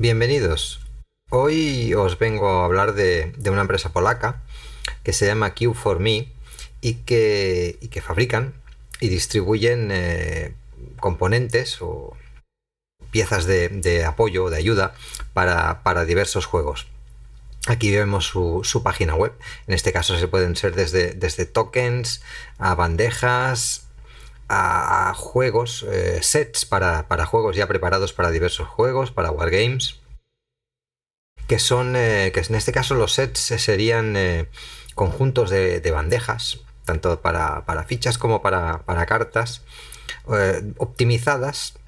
Bienvenidos. Hoy os vengo a hablar de una empresa polaca que se llama Q4Me y que fabrican y distribuyen componentes o piezas de apoyo o de ayuda para diversos juegos. Aquí vemos su página web. En este caso se pueden ser desde tokens a bandejas, a juegos, sets para juegos ya preparados para diversos juegos, para wargames, que en este caso los sets serían conjuntos de bandejas, tanto para fichas como para cartas, optimizadas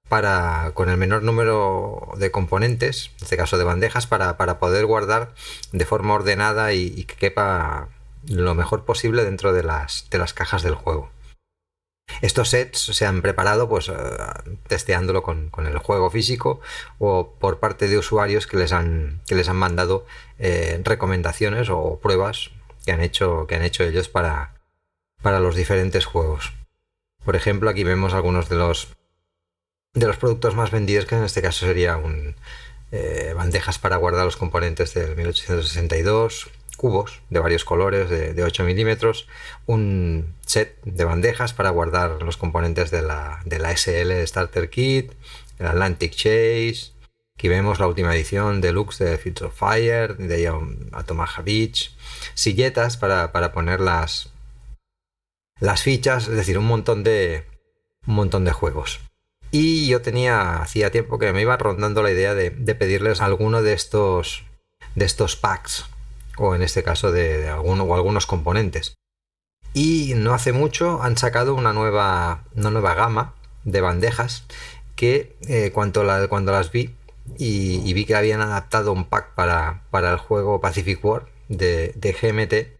con el menor número de componentes, en este caso de bandejas, para poder guardar de forma ordenada y que quepa lo mejor posible dentro de las cajas del juego. Estos sets se han preparado pues testeándolo con el juego físico o por parte de usuarios que les han mandado recomendaciones o pruebas que han hecho ellos para los diferentes juegos. Por ejemplo, aquí vemos algunos de los productos más vendidos, que en este caso serían bandejas para guardar los componentes del 1862, cubos de varios colores de 8 milímetros, un set de bandejas para guardar los componentes de la SL Starter Kit, el Atlantic Chase. Aquí vemos la última edición deluxe de Fields of Fire, de Atomaha Beach, silletas para poner las fichas, es decir, un montón de juegos. Y yo hacía tiempo que me iba rondando la idea de pedirles alguno de estos packs, o en este caso de algunos componentes. Y no hace mucho han sacado una nueva gama de bandejas que cuando las vi y vi que habían adaptado un pack para el juego Pacific War de GMT,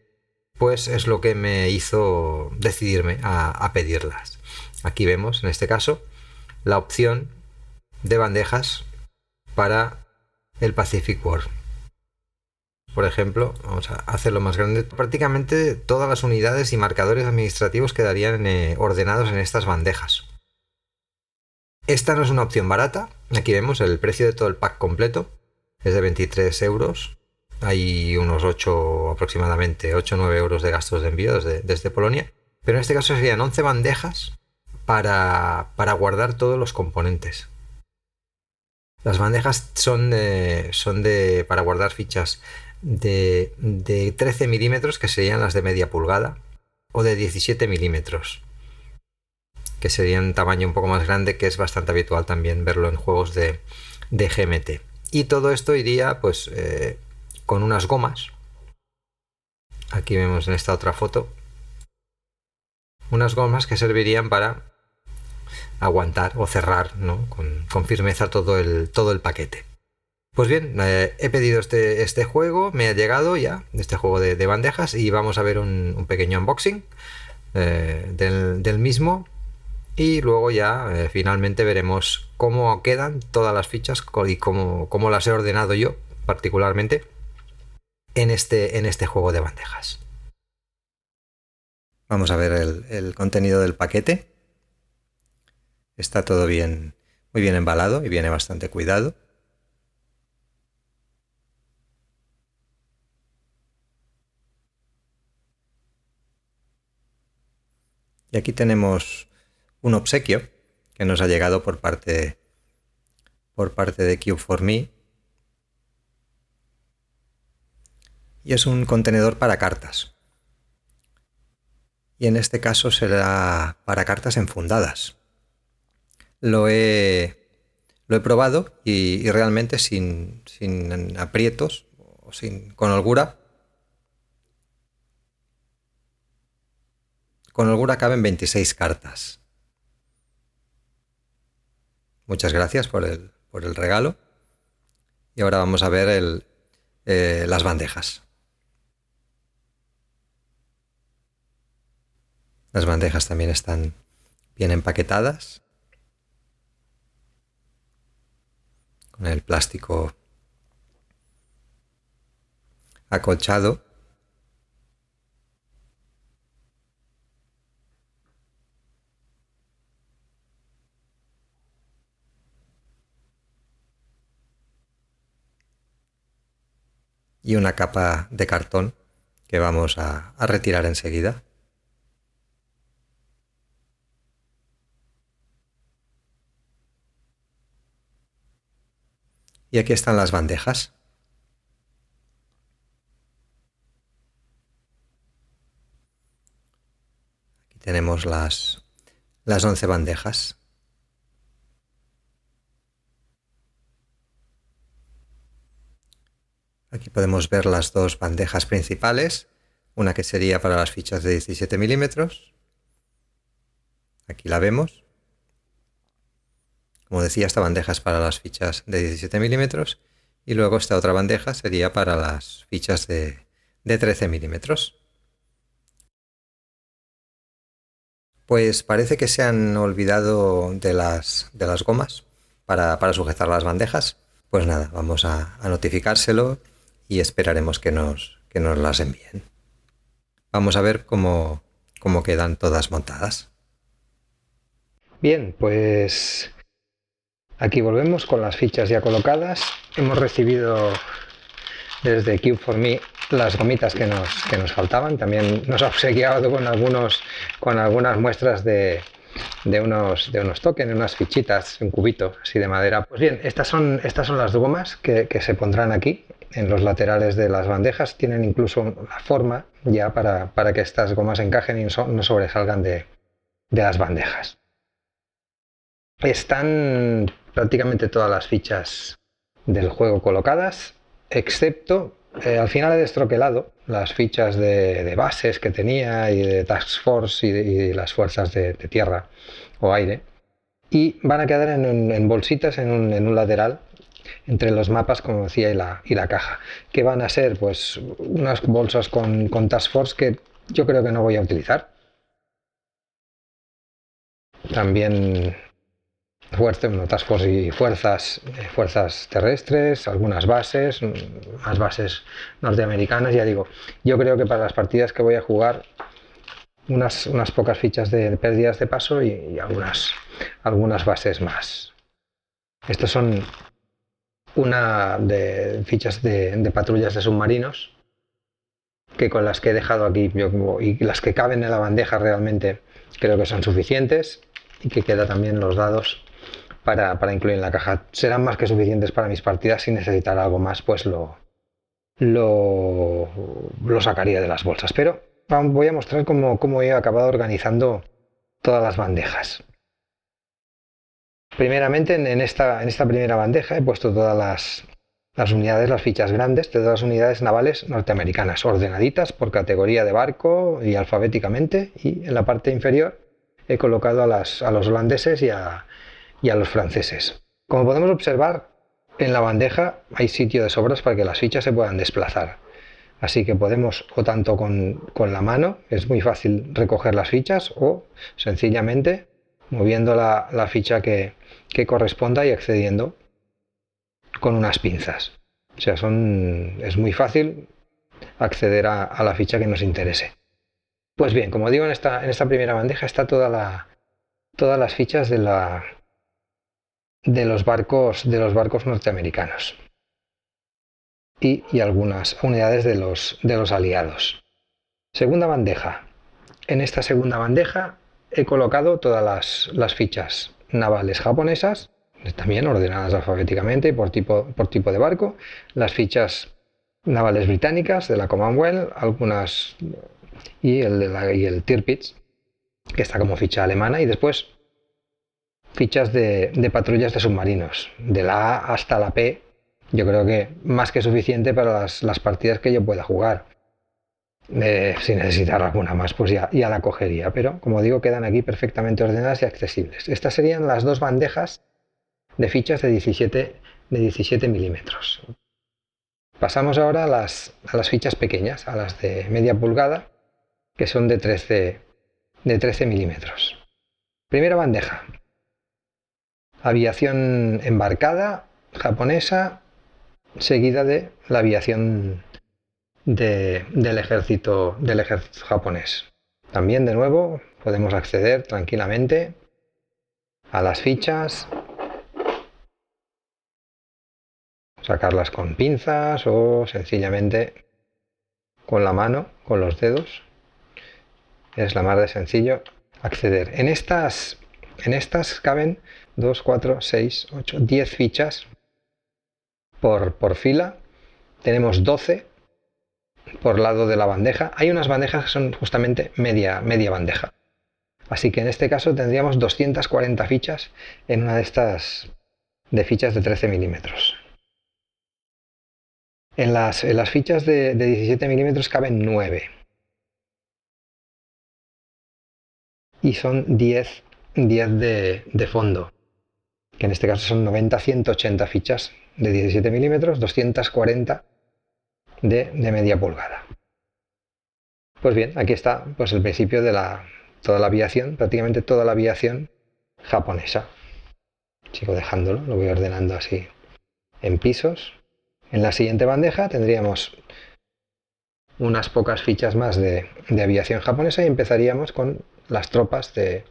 pues es lo que me hizo decidirme a pedirlas. Aquí vemos, en este caso, la opción de bandejas para el Pacific War. Por ejemplo, vamos a hacerlo más grande. Prácticamente todas las unidades y marcadores administrativos quedarían ordenados en estas bandejas. Esta no es una opción barata. Aquí vemos el precio de todo el pack completo. Es de 23 euros. Hay unos 8 aproximadamente, 8 o 9 euros de gastos de envío desde Polonia. Pero en este caso serían 11 bandejas para guardar todos los componentes. Las bandejas para guardar fichas de 13 milímetros, que serían las de media pulgada, o de 17 milímetros, que serían un tamaño un poco más grande, que es bastante habitual también verlo en juegos de GMT. Y todo esto iría pues con unas gomas. Aquí vemos en esta otra foto unas gomas que servirían para aguantar o cerrar, ¿no?, con firmeza todo el paquete. Pues bien, he pedido este juego, me ha llegado ya, este juego de bandejas, y vamos a ver un pequeño unboxing del mismo, y luego ya finalmente veremos cómo quedan todas las fichas y cómo las he ordenado yo particularmente en este juego de bandejas. Vamos a ver el contenido del paquete. Está todo bien, muy bien embalado y viene bastante cuidado. Y aquí tenemos un obsequio que nos ha llegado por parte de Q4Me. Y es un contenedor para cartas. Y en este caso será para cartas enfundadas. Lo he probado y realmente sin aprietos o con holgura. Con holgura caben 26 cartas. Muchas gracias por el regalo. Y ahora vamos a ver las bandejas. Las bandejas también están bien empaquetadas, con el plástico acolchado. y una capa de cartón que vamos a retirar enseguida. Y aquí están las bandejas. Aquí tenemos las 11 bandejas. Aquí podemos ver las dos bandejas principales, una que sería para las fichas de 17 milímetros. Aquí la vemos. Como decía, esta bandeja es para las fichas de 17 milímetros y luego esta otra bandeja sería para las fichas de 13 milímetros. Pues parece que se han olvidado de las gomas para sujetar las bandejas. Pues nada, vamos a notificárselo y esperaremos que nos las envíen. Vamos a ver cómo quedan todas montadas. Bien, pues aquí volvemos con las fichas ya colocadas. Hemos recibido desde Cube4Me las gomitas que nos faltaban. También nos ha obsequiado con algunas muestras de unos tokens, unas fichitas, un cubito así de madera. Pues bien, estas son las gomas que se pondrán aquí en los laterales de las bandejas. Tienen incluso la forma ya para que estas gomas encajen y no sobresalgan de las bandejas. Están prácticamente todas las fichas del juego colocadas, excepto al final he destroquelado las fichas de bases que tenía y de Task Force y las fuerzas de tierra o aire, y van a quedar en bolsitas en un lateral entre los mapas, como decía, y la caja, que van a ser pues unas bolsas con Task Force que yo creo que no voy a utilizar. También Task Force y fuerzas terrestres, algunas bases, más bases norteamericanas. Ya digo, yo creo que para las partidas que voy a jugar, unas pocas fichas de pérdidas de paso y algunas bases más. Estos son una de fichas de patrullas de submarinos, que con las que he dejado aquí y las que caben en la bandeja realmente creo que son suficientes, y que queda también los dados para incluir en la caja. Serán más que suficientes para mis partidas. Si necesitara algo más, pues lo sacaría de las bolsas. Pero voy a mostrar cómo he acabado organizando todas las bandejas. Primeramente, en esta primera bandeja he puesto todas las unidades, las fichas grandes de todas las unidades navales norteamericanas, ordenaditas por categoría de barco y alfabéticamente, y en la parte inferior he colocado a los holandeses y a los franceses. Como podemos observar, en la bandeja hay sitio de sobras para que las fichas se puedan desplazar. Así que podemos, o tanto con la mano, es muy fácil recoger las fichas, o sencillamente moviendo la ficha que corresponda y accediendo con unas pinzas. O sea, es muy fácil acceder a la ficha que nos interese. Pues bien, como digo, en esta primera bandeja está todas las fichas de los barcos norteamericanos y algunas unidades de los aliados. Segunda bandeja. En esta segunda bandeja he colocado todas las fichas navales japonesas, también ordenadas alfabéticamente por tipo de barco, las fichas navales británicas de la Commonwealth, algunas y el Tirpitz, que está como ficha alemana, y después fichas de patrullas de submarinos, de la A hasta la P. Yo creo que más que suficiente para las partidas que yo pueda jugar. Si necesitar alguna más, pues ya la cogería, pero como digo, quedan aquí perfectamente ordenadas y accesibles. Estas serían las dos bandejas de fichas de 17 milímetros. Pasamos ahora a las fichas pequeñas, a las de media pulgada, que son de 13 milímetros. Primera bandeja. Aviación embarcada japonesa, seguida de la aviación del ejército japonés. También, de nuevo, podemos acceder tranquilamente a las fichas. sacarlas con pinzas o sencillamente con la mano, con los dedos. Es la más de sencillo acceder. En estas caben 2, 4, 6, 8, 10 fichas por fila. Tenemos 12 por lado de la bandeja. Hay unas bandejas que son justamente media bandeja. Así que en este caso tendríamos 240 fichas en una de estas de fichas de 13 milímetros. En las fichas de 17 milímetros caben 9. Y son 10 de fondo, que en este caso son 90-180 fichas de 17 milímetros, 240 de media pulgada. Pues bien, aquí está pues el principio de toda la aviación, prácticamente toda la aviación japonesa. Sigo dejándolo, lo voy ordenando así en pisos. En la siguiente bandeja tendríamos unas pocas fichas más de aviación japonesa y empezaríamos con las tropas de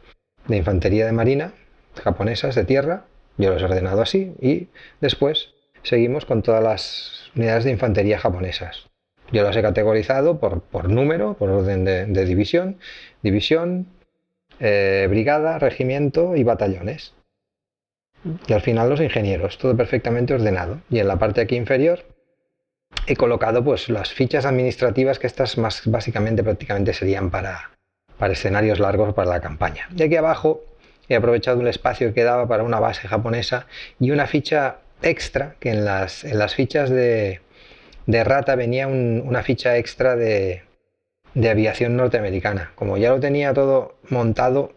infantería de marina japonesas de tierra. Yo los he ordenado así y después seguimos con todas las unidades de infantería japonesas. Yo las he categorizado por número, por orden de división, brigada, regimiento y batallones. Y al final los ingenieros, todo perfectamente ordenado. Y en la parte aquí inferior he colocado pues las fichas administrativas, que estas más básicamente prácticamente serían para escenarios largos para la campaña. Y aquí abajo he aprovechado un espacio que quedaba para una base japonesa y una ficha extra, que en las fichas de rata venía una ficha extra de aviación norteamericana. Como ya lo tenía todo montado,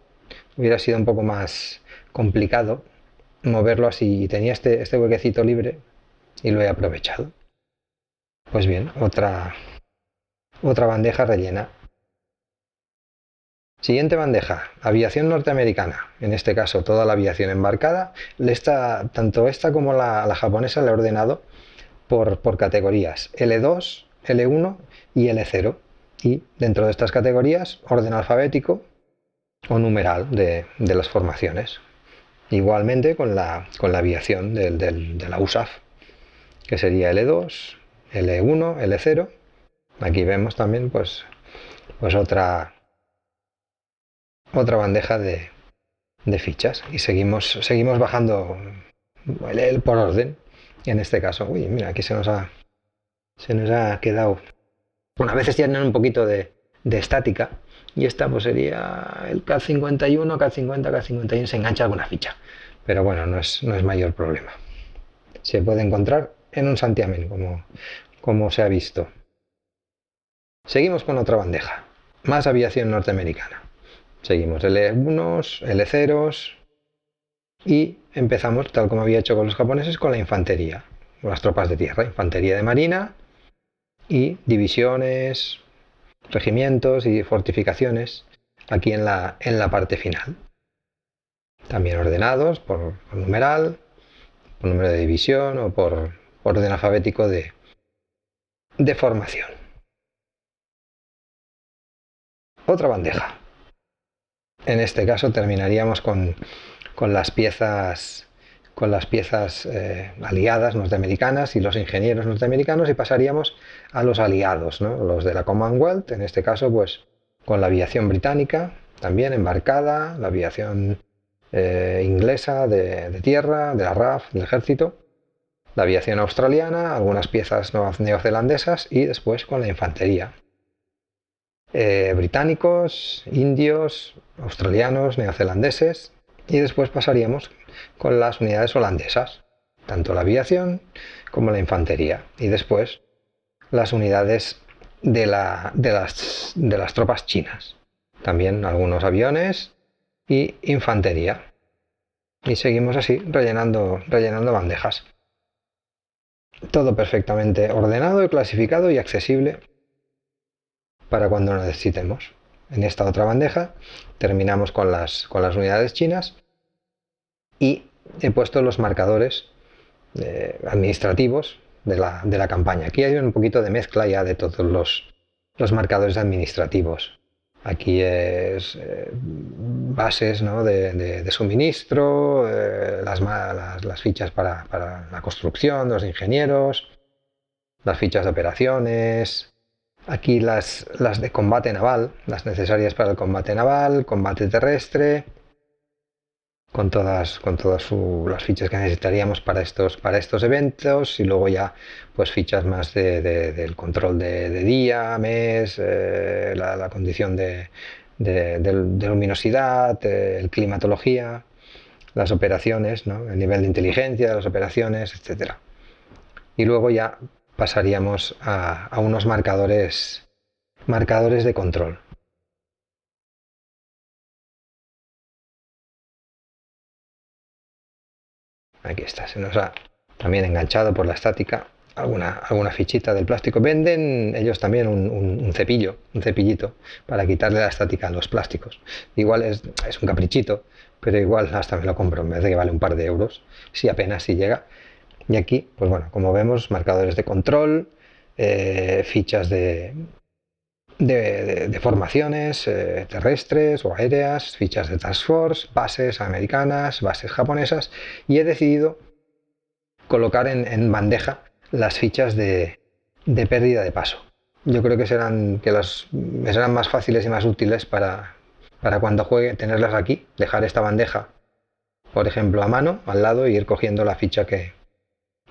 hubiera sido un poco más complicado moverlo así. Tenía este huequecito libre y lo he aprovechado. Pues bien, otra bandeja rellena. Siguiente bandeja, aviación norteamericana. En este caso, toda la aviación embarcada. Tanto esta como la japonesa la he ordenado por categorías L2, L1 y L0. Y dentro de estas categorías, orden alfabético o numeral de las formaciones. Igualmente con la aviación de la USAF, que sería L2, L1, L0. Aquí vemos también pues otra bandeja de fichas y seguimos bajando por orden. En este caso, uy, mira, aquí se nos ha quedado. Bueno, a veces tienen un poquito de estática y esta pues sería el CAD 51, CAD 50, CAD 51, se engancha alguna ficha. Pero bueno, no es mayor problema. Se puede encontrar en un santiamén, como se ha visto. Seguimos con otra bandeja, más aviación norteamericana. Seguimos L1, L0 y empezamos, tal como había hecho con los japoneses, con la infantería, con las tropas de tierra, infantería de marina y divisiones, regimientos y fortificaciones aquí en la parte final. También ordenados por numeral, por número de división o por orden alfabético de formación. Otra bandeja. En este caso terminaríamos con las piezas aliadas norteamericanas y los ingenieros norteamericanos y pasaríamos a los aliados, ¿no? Los de la Commonwealth, en este caso pues con la aviación británica también embarcada, la aviación inglesa de tierra, de la RAF, del ejército, la aviación australiana, algunas piezas neozelandesas y después con la infantería. Británicos, indios, australianos, neozelandeses y después pasaríamos con las unidades holandesas, tanto la aviación como la infantería y después las unidades de las tropas chinas, también algunos aviones y infantería. Y seguimos así rellenando bandejas. Todo perfectamente ordenado y clasificado y accesible para cuando lo necesitemos. En esta otra bandeja terminamos con las unidades chinas y he puesto los marcadores administrativos de la campaña. Aquí hay un poquito de mezcla ya de todos los marcadores administrativos. Aquí es bases, ¿no?, de suministro, las fichas para la construcción, los ingenieros, las fichas de operaciones. Aquí las de combate naval, las necesarias para el combate naval, combate terrestre, con todas las fichas que necesitaríamos para estos eventos, y luego ya pues fichas más del control de día, mes, la condición de luminosidad, climatología, las operaciones, ¿no?, el nivel de inteligencia de las operaciones, etcétera. Y luego ya pasaríamos a unos marcadores de control. Aquí está, se nos ha también enganchado por la estática alguna fichita del plástico. Venden ellos también un cepillito para quitarle la estática a los plásticos. Igual es un caprichito, pero igual hasta me lo compro, en vez de que vale un par de euros, si apenas si llega. Y aquí, pues bueno, como vemos, marcadores de control, fichas de formaciones terrestres o aéreas, fichas de Task Force, bases americanas, bases japonesas, y he decidido colocar en bandeja las fichas de pérdida de paso. Yo creo que me serán más fáciles y más útiles para cuando juegue, tenerlas aquí, dejar esta bandeja, por ejemplo, a mano, al lado, y ir cogiendo la ficha que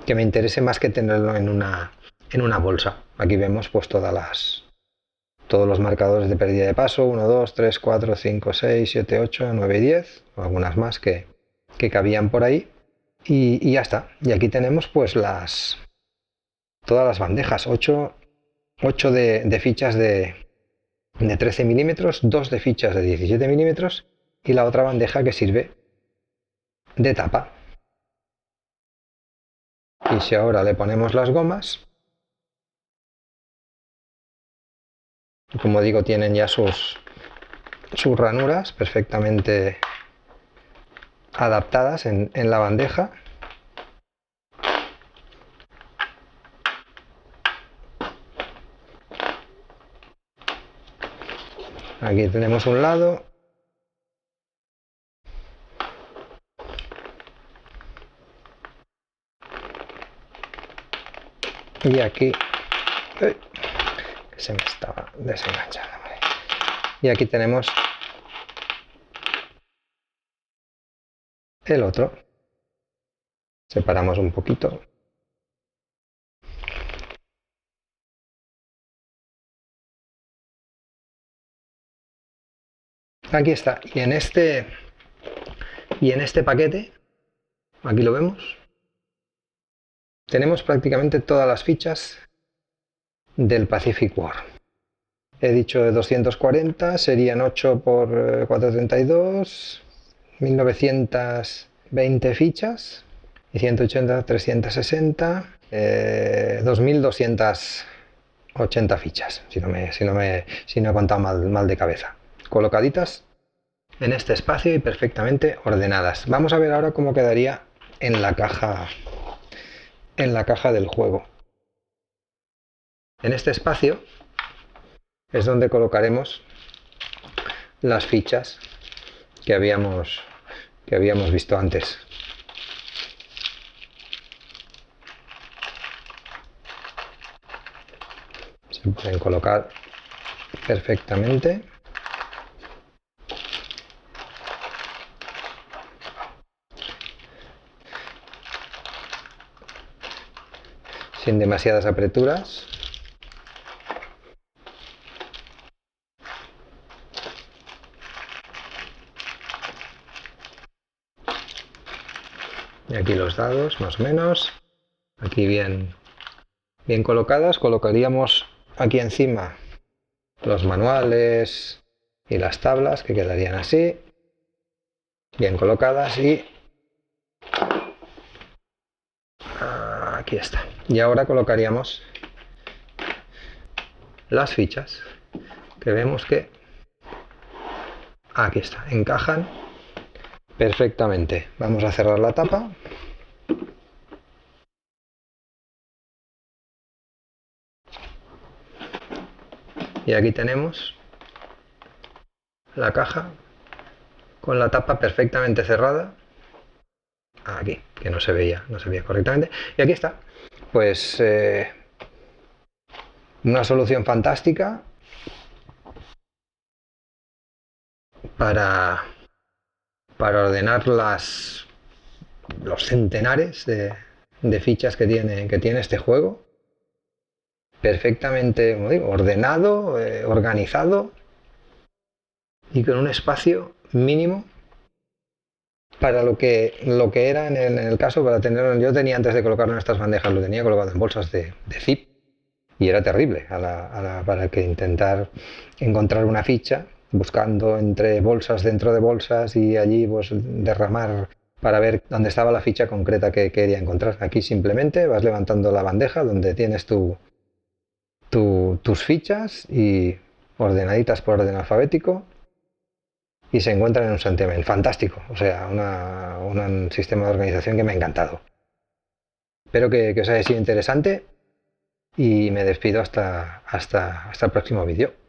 me interese, más que tenerlo en una bolsa. Aquí vemos pues todos los marcadores de pérdida de paso: 1, 2, 3, 4, 5, 6, 7, 8, 9 y 10, o algunas más que cabían por ahí, y ya está. Y aquí tenemos pues todas las bandejas: 8 de fichas de 13 milímetros, 2 de fichas de 17 milímetros, y la otra bandeja que sirve de tapa. Y si ahora le ponemos las gomas, como digo, tienen ya sus ranuras perfectamente adaptadas en la bandeja. Aquí tenemos un lado, y aquí se me estaba desenganchando. Y aquí tenemos el otro. Separamos un poquito. Aquí está. Y en este paquete, aquí lo vemos, tenemos prácticamente todas las fichas del Pacific War. He dicho de 240, serían 8 por 432, 1920 fichas, y 180, 360, 2280 fichas, si no he contado mal de cabeza, colocaditas en este espacio y perfectamente ordenadas. Vamos a ver ahora cómo quedaría en la caja del juego. En este espacio es donde colocaremos las fichas que habíamos visto antes. Se pueden colocar perfectamente. Sin demasiadas apreturas. Y aquí los dados, más o menos. Aquí bien colocadas. Colocaríamos aquí encima los manuales y las tablas, que quedarían así, bien colocadas, y aquí está. Y ahora colocaríamos las fichas, que vemos que aquí está, encajan perfectamente. Vamos a cerrar la tapa. Y aquí tenemos la caja con la tapa perfectamente cerrada. Aquí, que no se veía correctamente. Y aquí está, pues una solución fantástica para, para ordenar los centenares de fichas que tiene este juego. Perfectamente, como digo, ordenado, organizado y con un espacio mínimo para lo que era en el caso, para tenerlo. Yo tenía, antes de colocarlo en estas bandejas, lo tenía colocado en bolsas de zip y era terrible para que intentar encontrar una ficha buscando entre bolsas dentro de bolsas y allí pues derramar para ver dónde estaba la ficha concreta que quería encontrar. Aquí simplemente vas levantando la bandeja donde tienes tus fichas y ordenaditas por orden alfabético y se encuentran en un santiamén. Fantástico, o sea, un sistema de organización que me ha encantado. Espero que os haya sido interesante y me despido hasta el próximo vídeo.